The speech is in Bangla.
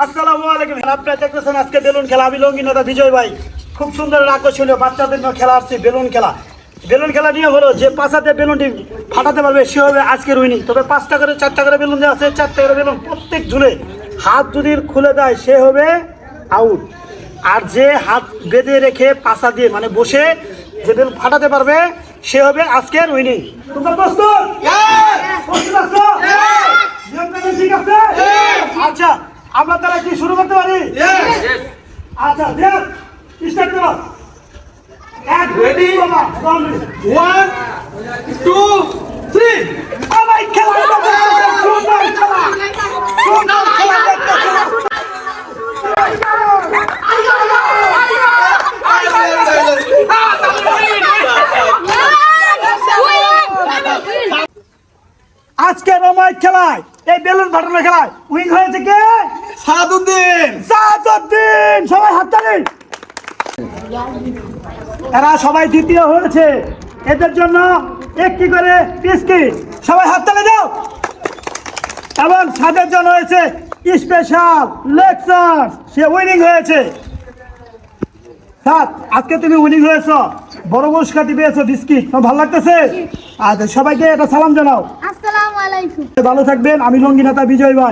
আসসালামু আলাইকুম। আপনারা দেখতেছেন আজকে বেলুন খেলা। আমি লঙ্গিনাথা বিজয় ভাই। খুব সুন্দর আকর্ষণীয় বাচ্চাদের নিয়ে খেলা আসছে বেলুন খেলা। বেলুন খেলা নিয়ে হলো যে পাশাতে বেলুনটি ফাটাতে পারবে সে হবে আজকের উইনিং। তবে 5টা করে 4টা করে বেলুন দেওয়া আছে, 4টা করে বেলুন প্রত্যেক ঝুলে হাত যদি খুলে দেয় সে হবে আউট। আর যে হাত বেঁধে রেখে পাশা দিয়ে মানে বসে যে বেলুন ফাটাতে পারবে সে হবে আজকের উইনিং। তোমরা প্রস্তুত? প্রস্তুত আছো? নিয়মকানুন ঠিক আছে? আচ্ছা, আমরা তারা কি শুরু করতে পারি? আচ্ছা, দেখ স্টার্ট করো। এক রেডি 1 2 3 ভাই খেলা সুন্দর খেলা সুন্দর খেলা আজকে রোমাই খেলায় এই বেলুন ফাটানো খেলায় উইন হয়েছে কে? সাদুদ্দিন। সাদুদ্দিন। সবাই হাততালি। এরা সবাই দ্বিতীয় হয়েছে, এদের জন্য একটি করে বিস্কিট। সবাই হাততালি দাও। এবং সাদের জন্য হয়েছে স্পেশাল লেকচার, সে উইনিং হয়েছে। সাদ, আজকে তুমি উইনিং হয়েছো, বড় পুরস্কারটি পেয়েছো বিস্কিট। তোমার ভালো লাগতেছে? আচ্ছা, সবাইকে এটা সালাম জানাও। আসসালামু আলাইকুম। ভালো থাকবেন। আমি লঙ্গিনাথা বিজয় ভাই।